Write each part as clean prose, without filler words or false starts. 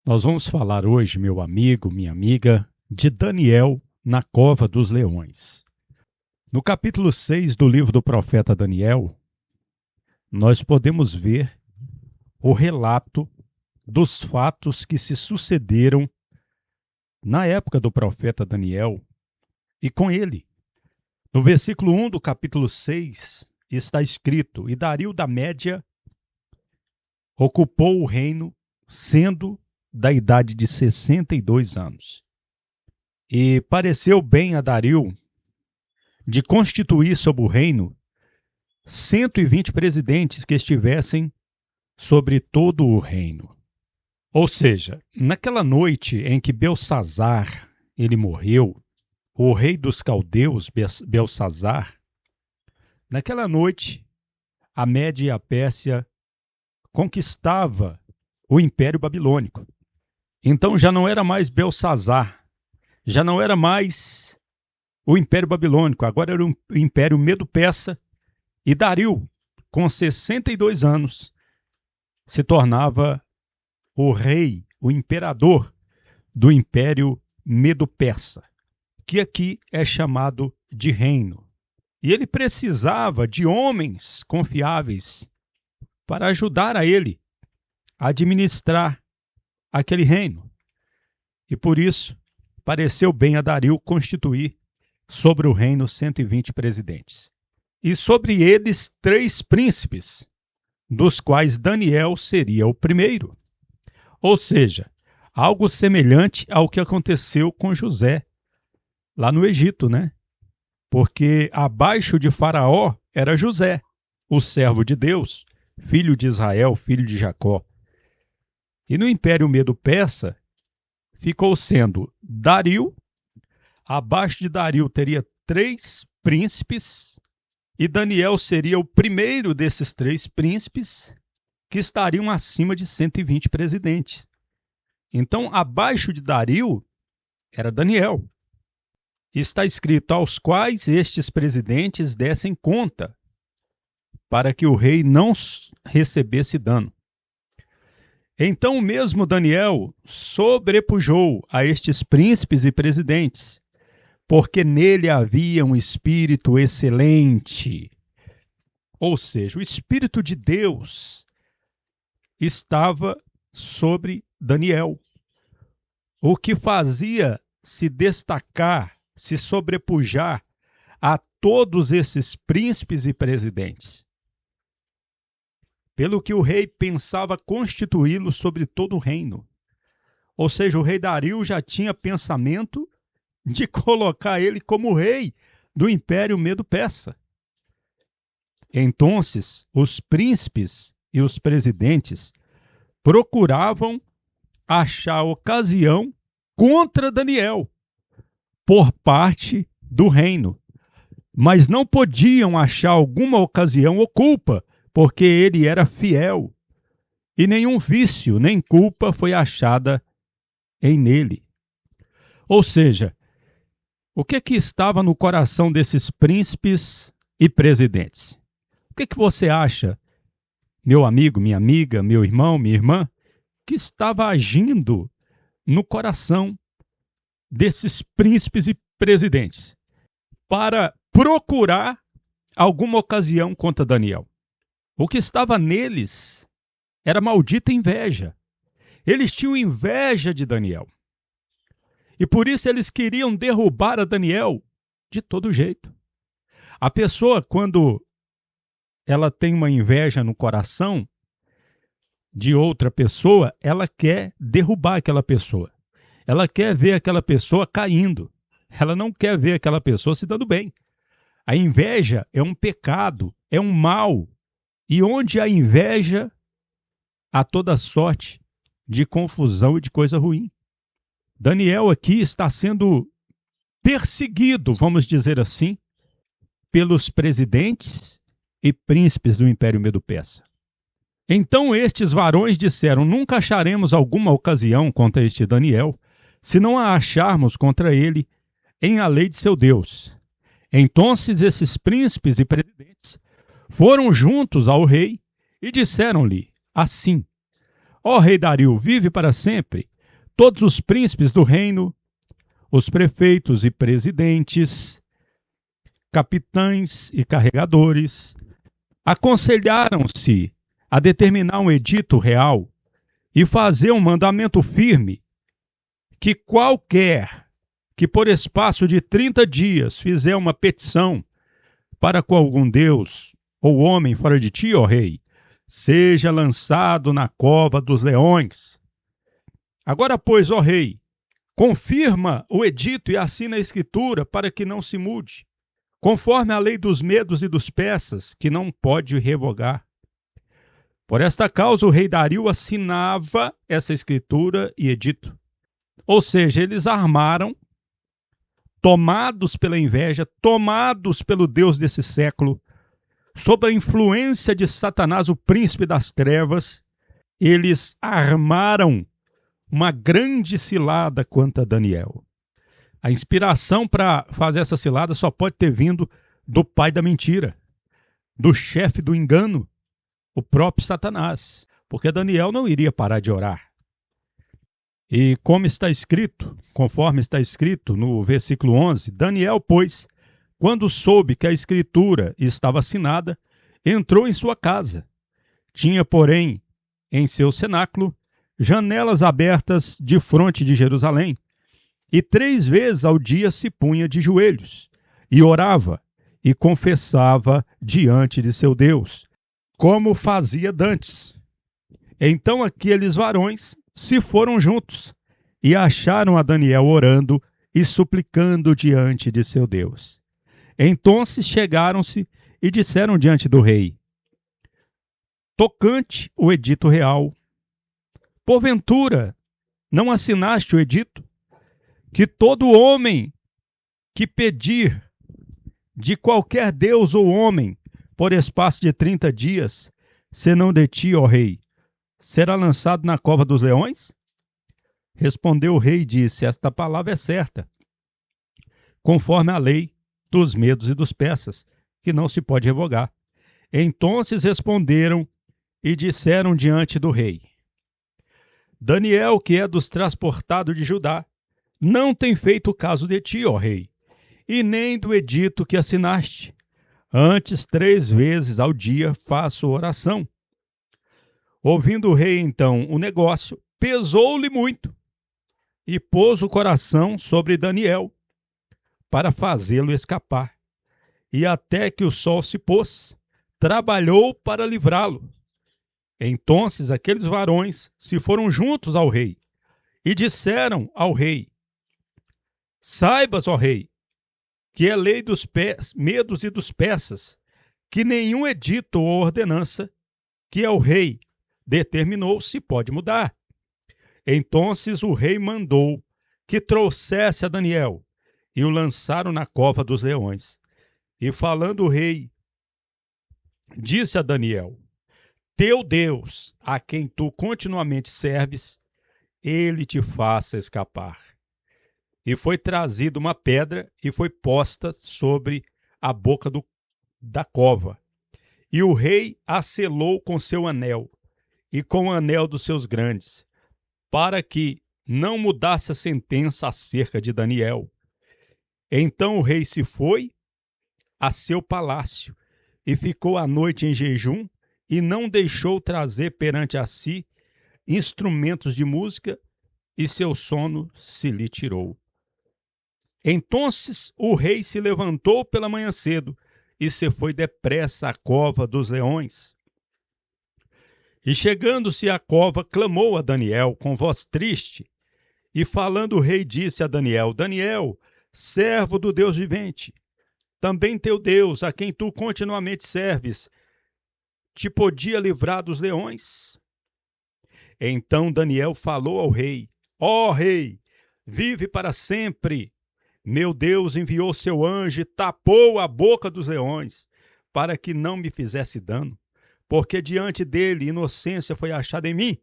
Nós vamos falar hoje, meu amigo, minha amiga, de Daniel na cova dos leões. No capítulo 6 do livro do profeta Daniel, nós podemos ver o relato dos fatos que se sucederam na época do profeta Daniel e com ele. No versículo 1 do capítulo 6 está escrito: "E Dario da Média ocupou o reino, sendo da idade de 62 anos. E pareceu bem a Dario de constituir sobre o reino 120 presidentes que estivessem sobre todo o reino." Ou seja, naquela noite em que Belsazzar ele morreu, o rei dos caldeus, Belsazzar, naquela noite a Média e a Pérsia conquistava o Império Babilônico. Então já não era mais Belsazzar, já não era mais o Império Babilônico, agora era o Império Medo-Persa, e Dario, com 62 anos, se tornava o rei, o imperador do Império Medo-Persa, que aqui é chamado de reino. E ele precisava de homens confiáveis para ajudar a ele a administrar aquele reino. E por isso, pareceu bem a Dario constituir sobre o reino 120 presidentes. E sobre eles 3 príncipes, dos quais Daniel seria o primeiro. Ou seja, algo semelhante ao que aconteceu com José, lá no Egito, né? Porque abaixo de Faraó era José, o servo de Deus, filho de Israel, filho de Jacó. E no Império Medo-Persa ficou sendo Dario. Abaixo de Dario teria 3 príncipes, e Daniel seria o primeiro desses 3 príncipes que estariam acima de 120 presidentes. Então, abaixo de Dario era Daniel. Está escrito: aos quais estes presidentes dessem conta, para que o rei não recebesse dano. Então o mesmo Daniel sobrepujou a estes príncipes e presidentes, porque nele havia um espírito excelente. Ou seja, o Espírito de Deus estava sobre Daniel, o que fazia se destacar, se sobrepujar a todos esses príncipes e presidentes. Pelo que o rei pensava constituí-lo sobre todo o reino. Ou seja, o rei Dario já tinha pensamento de colocar ele como rei do Império Medo-Persa. Então, os príncipes e os presidentes procuravam achar ocasião contra Daniel por parte do reino, mas não podiam achar alguma ocasião ou culpa, porque ele era fiel, e nenhum vício nem culpa foi achada em nele. Ou seja, o que estava no coração desses príncipes e presidentes? O que você acha, meu amigo, minha amiga, meu irmão, minha irmã, que estava agindo no coração desses príncipes e presidentes para procurar alguma ocasião contra Daniel? O que estava neles era maldita inveja. Eles tinham inveja de Daniel. E por isso eles queriam derrubar a Daniel de todo jeito. A pessoa, quando ela tem uma inveja no coração de outra pessoa, ela quer derrubar aquela pessoa. Ela quer ver aquela pessoa caindo. Ela não quer ver aquela pessoa se dando bem. A inveja é um pecado, é um mal. E onde há inveja, há toda sorte de confusão e de coisa ruim. Daniel aqui está sendo perseguido, vamos dizer assim, pelos presidentes e príncipes do Império Medo-Persa. Então estes varões disseram: nunca acharemos alguma ocasião contra este Daniel, se não a acharmos contra ele em a lei de seu Deus. Então esses príncipes e presidentes foram juntos ao rei e disseram-lhe assim: ó rei Dario, vive para sempre. Todos os príncipes do reino, os prefeitos e presidentes, capitães e carregadores, aconselharam-se a determinar um edito real e fazer um mandamento firme que qualquer que por espaço de 30 dias fizer uma petição para com algum deus ou homem fora de ti, ó rei, seja lançado na cova dos leões. Agora, pois, ó rei, confirma o edito e assina a escritura para que não se mude, conforme a lei dos medos e dos persas, que não pode revogar. Por esta causa, o rei Dario assinava essa escritura e edito. Ou seja, eles armaram, tomados pela inveja, tomados pelo Deus desse século, sob a influência de Satanás, o príncipe das trevas, eles armaram uma grande cilada contra Daniel. A inspiração para fazer essa cilada só pode ter vindo do pai da mentira, do chefe do engano, o próprio Satanás, porque Daniel não iria parar de orar. E como está escrito, conforme está escrito no versículo 11, Daniel, pois, quando soube que a escritura estava assinada, entrou em sua casa. Tinha, porém, em seu cenáculo, janelas abertas de fronte de Jerusalém, e 3 vezes ao dia se punha de joelhos, e orava, e confessava diante de seu Deus, como fazia dantes. Então aqueles varões se foram juntos, e acharam a Daniel orando e suplicando diante de seu Deus. Então chegaram-se e disseram diante do rei, tocante o edito real, porventura não assinaste o edito? Que todo homem que pedir de qualquer deus ou homem por espaço de 30 dias, senão de ti, ó rei, será lançado na cova dos leões? Respondeu o rei e disse, esta palavra é certa, conforme a lei dos medos e dos persas, que não se pode revogar. Então responderam e disseram diante do rei, Daniel, que é dos transportados de Judá, não tem feito caso de ti, ó rei, e nem do edito que assinaste. Antes 3 vezes ao dia faço oração. Ouvindo o rei, então, o negócio, pesou-lhe muito, e pôs o coração sobre Daniel, para fazê-lo escapar. E até que o sol se pôs, trabalhou para livrá-lo. Então aqueles varões se foram juntos ao rei, e disseram ao rei, saibas, ó rei, que é lei dos medos e dos persas, que nenhum edito ou ordenança que é o rei determinou se pode mudar. Então o rei mandou que trouxesse a Daniel, e o lançaram na cova dos leões. E falando o rei, disse a Daniel, teu Deus, a quem tu continuamente serves, ele te faça escapar. E foi trazida uma pedra e foi posta sobre a boca da cova. E o rei a selou com seu anel e com o anel dos seus grandes, para que não mudasse a sentença acerca de Daniel. Então o rei se foi a seu palácio e ficou a noite em jejum e não deixou trazer perante a si instrumentos de música, e seu sono se lhe tirou. Então o rei se levantou pela manhã cedo e se foi depressa à cova dos leões. E chegando-se à cova, clamou a Daniel com voz triste, e falando o rei disse a Daniel, Daniel, servo do Deus vivente, também teu Deus, a quem tu continuamente serves, te podia livrar dos leões? Então Daniel falou ao rei, ó rei, vive para sempre. Meu Deus enviou seu anjo e tapou a boca dos leões, para que não me fizesse dano, porque diante dele inocência foi achada em mim,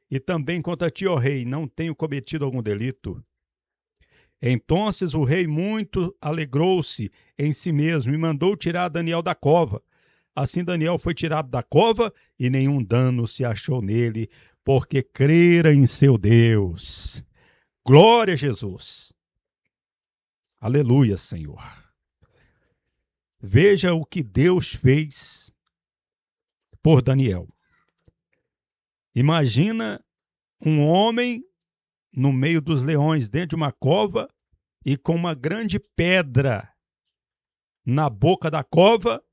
e também contra ti, ó rei, não tenho cometido algum delito. Então o rei muito alegrou-se em si mesmo e mandou tirar Daniel da cova. Assim Daniel foi tirado da cova e nenhum dano se achou nele, porque crera em seu Deus. Glória a Jesus. Aleluia, Senhor. Veja o que Deus fez por Daniel. Imagina um homem no meio dos leões, dentro de uma cova e com uma grande pedra na boca da cova.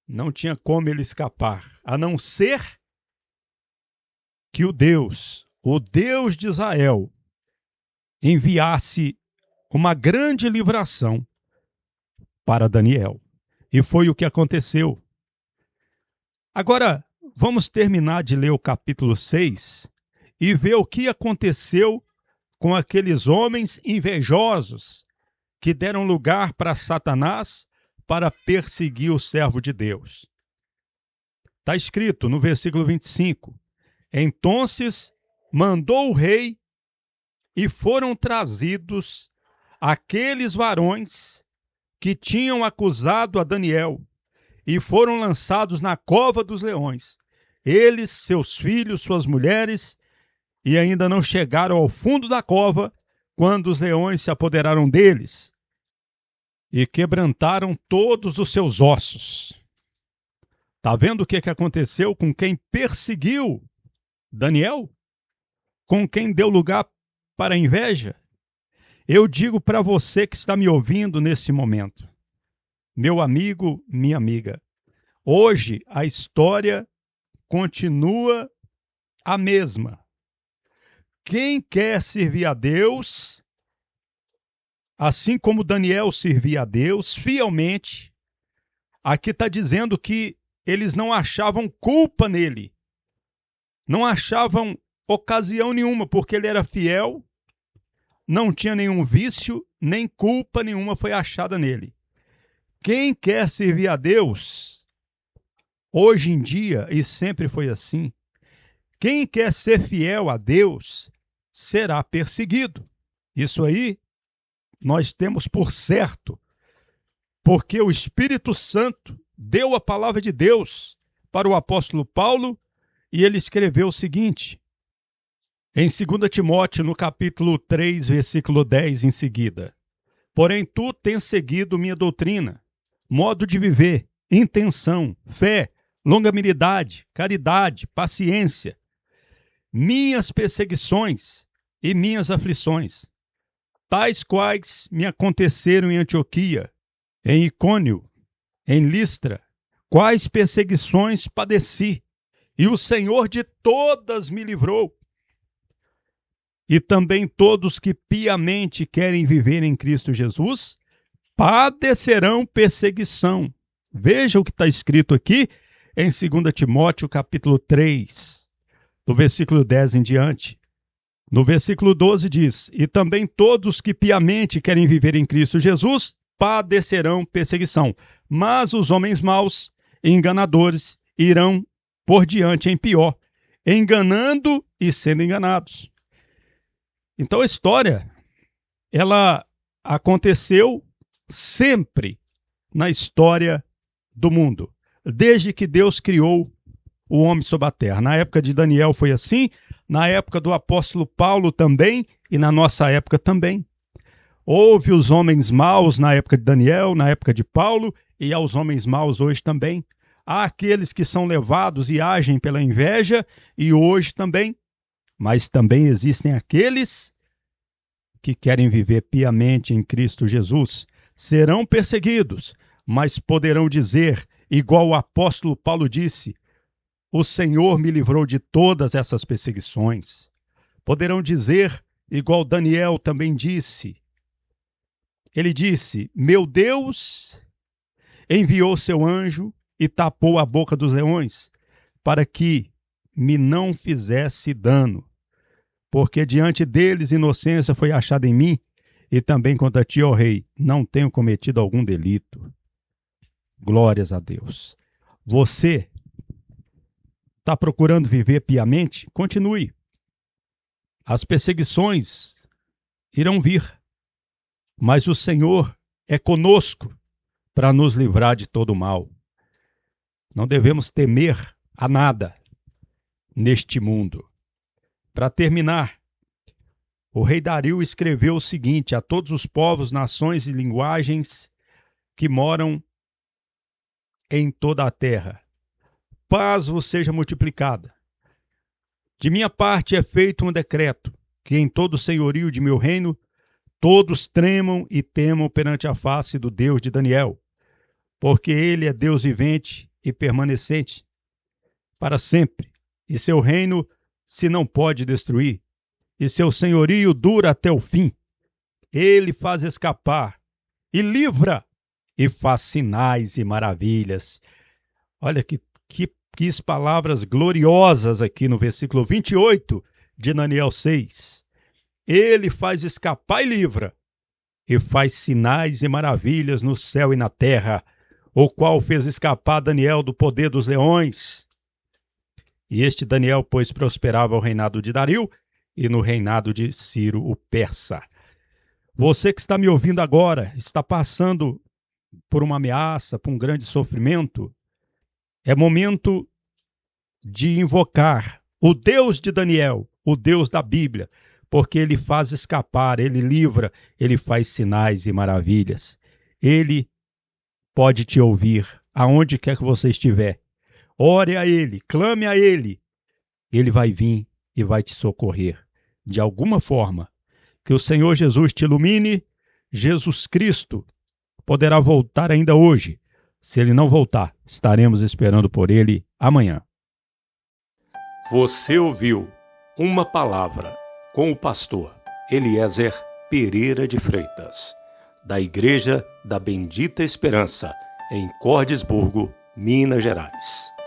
Não tinha como ele escapar, a não ser que o Deus de Israel, enviasse uma grande livração para Daniel. E foi o que aconteceu. Agora, vamos terminar de ler o capítulo 6 e ver o que aconteceu com aqueles homens invejosos que deram lugar para Satanás para perseguir o servo de Deus. Está escrito no versículo 25: Entonces mandou o rei e foram trazidos aqueles varões que tinham acusado a Daniel e foram lançados na cova dos leões. Eles, seus filhos, suas mulheres, e ainda não chegaram ao fundo da cova quando os leões se apoderaram deles e quebrantaram todos os seus ossos. Está vendo o que aconteceu com quem perseguiu Daniel? Com quem deu lugar para a inveja? Eu digo para você que está me ouvindo nesse momento, meu amigo, minha amiga, hoje a história continua a mesma. Quem quer servir a Deus, assim como Daniel servia a Deus fielmente, aqui está dizendo que eles não achavam culpa nele, não achavam ocasião nenhuma, porque ele era fiel, não tinha nenhum vício, nem culpa nenhuma foi achada nele. Quem quer servir a Deus, hoje em dia, e sempre foi assim, quem quer ser fiel a Deus será perseguido. Isso aí nós temos por certo, porque o Espírito Santo deu a palavra de Deus para o apóstolo Paulo e ele escreveu o seguinte, em 2 Timóteo, no capítulo 3, versículo 10 em seguida: Porém, tu tens seguido minha doutrina, modo de viver, intenção, fé, longanimidade, caridade, paciência, minhas perseguições e minhas aflições, tais quais me aconteceram em Antioquia, em Icônio, em Listra, quais perseguições padeci, e o Senhor de todas me livrou. E também todos que piamente querem viver em Cristo Jesus padecerão perseguição. Veja o que está escrito aqui em 2 Timóteo, capítulo 3, do versículo 10 em diante. No versículo 12 diz: E também todos que piamente querem viver em Cristo Jesus padecerão perseguição. Mas os homens maus, enganadores, irão por diante em pior, enganando e sendo enganados. Então a história, ela aconteceu sempre na história do mundo, desde que Deus criou o homem sobre a terra. Na época de Daniel foi assim, na época do apóstolo Paulo também, e na nossa época também. Houve os homens maus na época de Daniel, na época de Paulo, e há os homens maus hoje também. Há aqueles que são levados e agem pela inveja, e hoje também. Mas também existem aqueles que querem viver piamente em Cristo Jesus. Serão perseguidos, mas poderão dizer, igual o apóstolo Paulo disse: o Senhor me livrou de todas essas perseguições. Poderão dizer, igual Daniel também disse. Ele disse: meu Deus enviou seu anjo e tapou a boca dos leões, para que me não fizesse dano. Porque diante deles inocência foi achada em mim, e também contra ti, ó rei, não tenho cometido algum delito. Glórias a Deus. Você está procurando viver piamente? Continue. As perseguições irão vir, mas o Senhor é conosco para nos livrar de todo o mal. Não devemos temer a nada neste mundo. Para terminar, o rei Dario escreveu o seguinte a todos os povos, nações e linguagens que moram em toda a terra: paz vos seja multiplicada. De minha parte é feito um decreto, que em todo o senhorio de meu reino todos tremam e temam perante a face do Deus de Daniel, porque ele é Deus vivente e permanecente para sempre, e seu reino se não pode destruir, e seu senhorio dura até o fim. Ele faz escapar e livra, e faz sinais e maravilhas. Olha que palavras gloriosas aqui no versículo 28 de Daniel 6. Ele faz escapar e livra, e faz sinais e maravilhas no céu e na terra, o qual fez escapar Daniel do poder dos leões. E este Daniel, pois, prosperava ao reinado de Dario e no reinado de Ciro o persa. Você que está me ouvindo agora, está passando por uma ameaça, por um grande sofrimento, é momento de invocar o Deus de Daniel, o Deus da Bíblia, porque ele faz escapar, ele livra, ele faz sinais e maravilhas. Ele pode te ouvir aonde quer que você estiver. Ore a ele, clame a ele. Ele vai vir e vai te socorrer de alguma forma. Que o Senhor Jesus te ilumine. Jesus Cristo poderá voltar ainda hoje. Se ele não voltar, estaremos esperando por ele amanhã. Você ouviu uma palavra com o pastor Eliezer Pereira de Freitas, da Igreja da Bendita Esperança, em Cordisburgo, Minas Gerais.